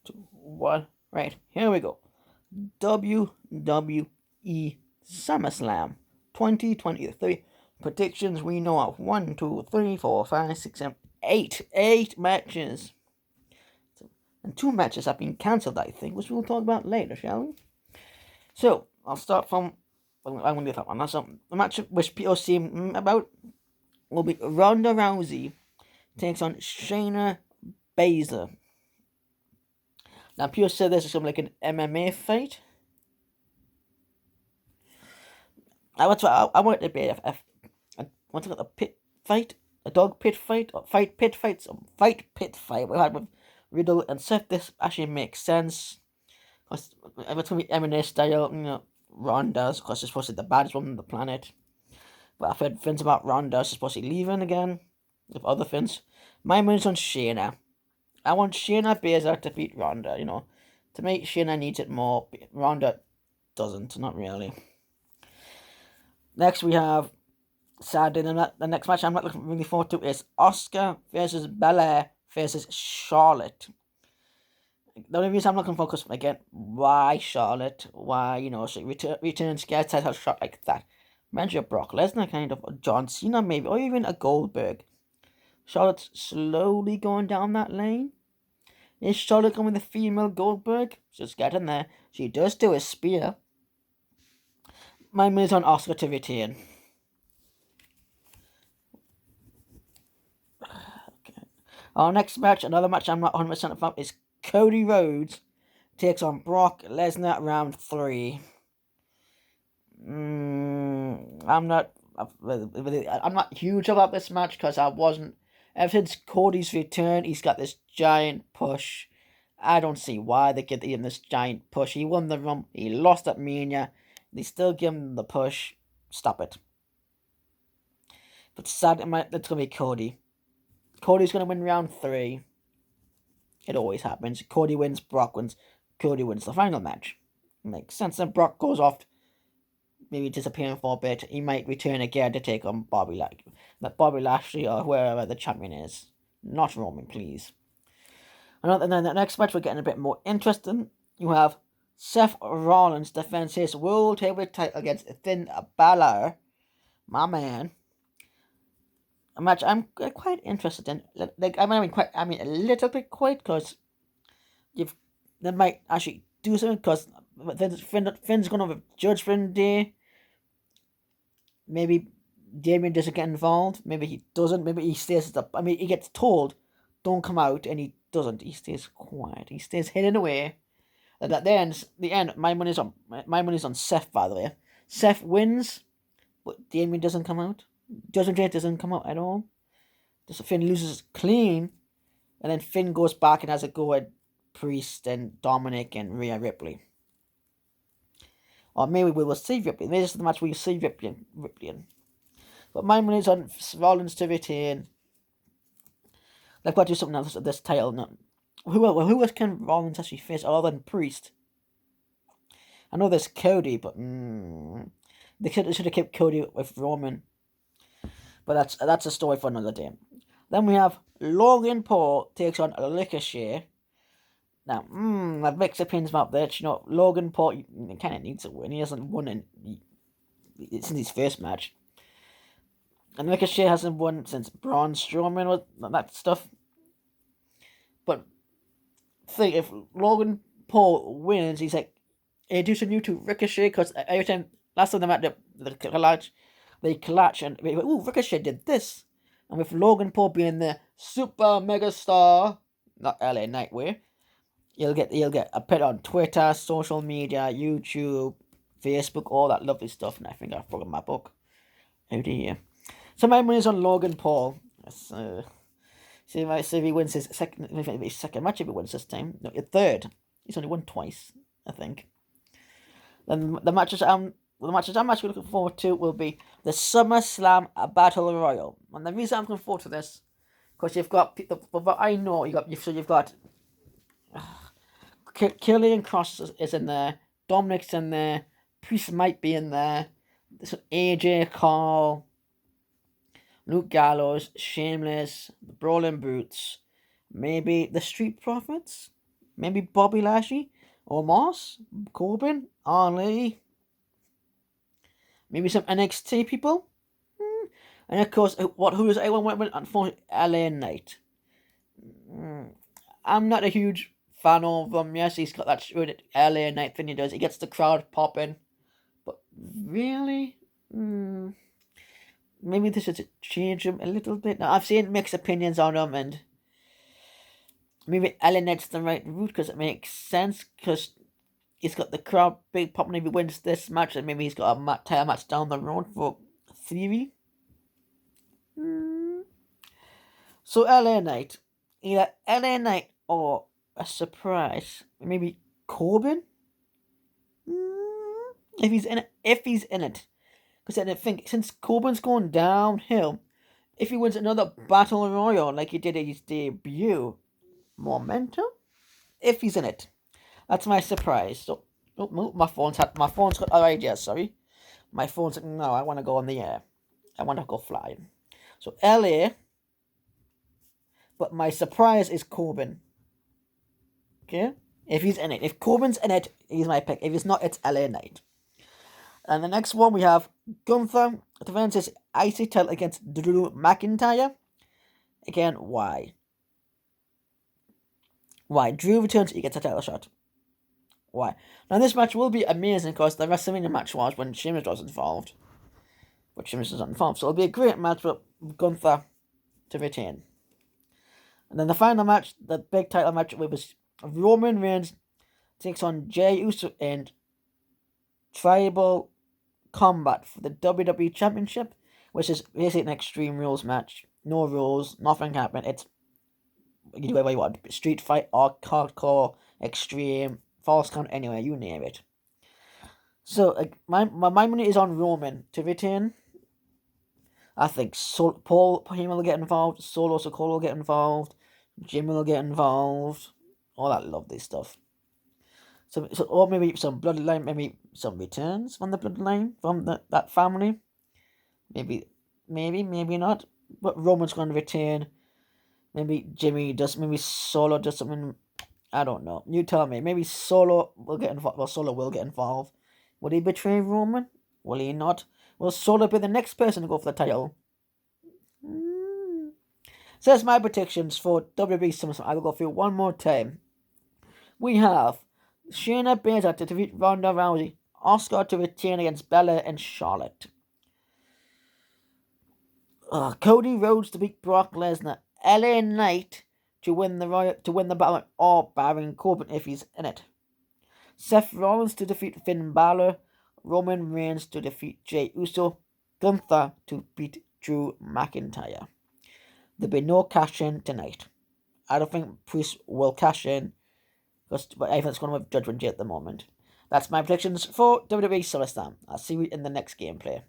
2, 1. Right, here we go. WWE SummerSlam 2023 predictions. We know of 1, 2, 3, 4, 5, 6, 7, 8. 8 matches. And 2 matches have been cancelled, I think, which we'll talk about later, shall we? So, I'll start from. I'm going to do that one. So, the match which people seem about will be Ronda Rousey takes on Shayna Baslzer. Now, people say this is something like an MMA fight. I want it to be I want to get a pit fight, a dog pit fight, or fight pit fight, fight pit fight. We had with Riddle and Seth. This actually makes sense because it's gonna be MMA style. Ronda's because she's supposed to be the baddest woman on the planet. But I've heard things about Ronda. She's supposed to be leaving again with other things. My money's on Shayna. I want Shayna Baszler to beat Ronda. To me, Shayna needs it more. Ronda doesn't. Not really. Next, we have sadly the next match I'm not looking really forward to is Asuka versus Belair versus Charlotte. The only reason I'm looking for, because again, why Charlotte? Why she returns, gets a shot like that? Imagine a Brock Lesnar kind of, a John Cena maybe, or even a Goldberg. Charlotte's slowly going down that lane. Is Charlotte going with the female Goldberg? Just get in there. She does do a spear. My money's on Asuka to retain. Okay. Our next match, another match I'm not 100% about, is Cody Rhodes takes on Brock Lesnar round 3. I'm not huge about this match because I wasn't. Ever since Cody's return, he's got this giant push. I don't see why they give him this giant push. He won the Rumble. He lost at Mania. They still give him the push. Stop it. But sad, it's going to be Cody. Cody's going to win round 3. It always happens. Cody wins, Brock wins. Cody wins the final match. Makes sense. Then Brock goes off, maybe disappearing for a bit. He might return again to take on Bobby Lashley or whoever the champion is. Not Roman, please. And then the next match, we're getting a bit more interesting. You have Seth Rollins defends his World Heavyweight title against Finn Balor. My man. A match I'm quite interested in. I mean a little bit quite, because they might actually do something, because Finn's going to have Judgment Day. Maybe Damien doesn't get involved. Maybe he doesn't. Maybe he stays he gets told, don't come out, and he doesn't. He stays quiet. He stays hidden away. And at the end, my money's on Seth, by the way. Seth wins, but Damien doesn't come out. Judgment Day doesn't come out at all. Just Finn loses clean, and then Finn goes back and has a go at Priest and Dominic and Rhea Ripley. Or maybe we will see Ripley. Maybe this is the match where you see Ripley in. But my money's on Rollins to retain. They've got to do something else with this title. No. Who else can Rollins actually face other than Priest? I know there's Cody, but they should have kept Cody with Roman. But that's a story for another day. Then we have Logan Paul takes on Ricochet. Now, I've mixed opinions about this. Logan Paul kind of needs a win. He hasn't won since his first match. And Ricochet hasn't won since Braun Strowman was that stuff. But think, if Logan Paul wins, he's like introducing you to Ricochet, because every time last time they met the collage, they collage and ooh, Ricochet did this. And with Logan Paul being the super mega star, not LA Nightwear, you'll get a put on Twitter, social media, YouTube, Facebook, all that lovely stuff. And I think I've forgotten my book. Oh dear. So my money's on Logan Paul. See if he wins his second match. If he wins this time, no, third. He's only won twice, I think. Then the matches I'm actually looking forward to will be the SummerSlam Battle Royal. And the reason I'm looking forward to this, because you've got what I know, you've got Killian Cross is in there, Dominic's in there, Priest might be in there, there's AJ Carl, Luke Gallows, Shameless, the Brawling Brutes, maybe the Street Profits, Maybe Bobby Lashley, Omos, Corbin, Ali. Maybe some NXT people. And of course, who does everyone went with? Unfortunately, LA Knight. I'm not a huge fan of him. Yes, he's got that LA Knight thing he does. He gets the crowd popping. But really? Maybe this should change him a little bit. Now, I've seen mixed opinions on him, and maybe LA Knight's the right route because it makes sense because he's got the crowd big popping if he wins this match, and maybe he's got a title match down the road for Theory. So LA Knight, either LA Knight or a surprise, maybe Corbin. If he's in it, because I think since Corbin's going downhill, if he wins another battle royal like he did at his debut, momentum. If he's in it, that's my surprise. So, my phone's got other ideas. Sorry, my phone's like, no, I want to go in the air. I want to go flying. So LA. But my surprise is Corbin. Okay? If he's in it. If Corbin's in it, he's my pick. If he's not, it's LA Knight. And the next one we have Gunther defends his IC title against Drew McIntyre. Again, why? Why? Drew returns, he gets a title shot. Why? Now this match will be amazing because the WrestleMania match was when Sheamus was involved. But Sheamus is not involved. So it'll be a great match for Gunther to retain. And then the final match, the big title match, was Roman Reigns takes on Jey Uso in Tribal Combat for the WWE Championship, which is basically an Extreme Rules match. No rules, nothing happened. It's you do whatever you want. Street fight or hardcore, extreme, false count, anyway, you name it. So my money is on Roman to retain. I think Paul Heyman will get involved, Solo Sikoa will get involved, Jim will get involved, all that lovely stuff. So or maybe some bloodline, maybe some returns from the bloodline, from that family. Maybe not. But Roman's going to retain. Maybe Jimmy does, maybe Solo does something, I don't know. You tell me. Maybe Solo will get involved. Well, Solo will get involved. Will he betray Roman? Will he not? Will Solo be the next person to go for the title? So that's my predictions for WWE SummerSlam. I will go through one more time. We have Shayna Baszler to defeat Ronda Rousey, Asuka to retain against Bella and Charlotte, Cody Rhodes to beat Brock Lesnar, LA Knight to win the battle, or Baron Corbin if he's in it, Seth Rollins to defeat Finn Balor, Roman Reigns to defeat Jey Uso, Gunther to beat Drew McIntyre. There'll be no cash in tonight. I don't think Priest will cash in, but I think it's going with Judgment Day at the moment. That's my predictions for WWE SummerSlam. I'll see you in the next gameplay.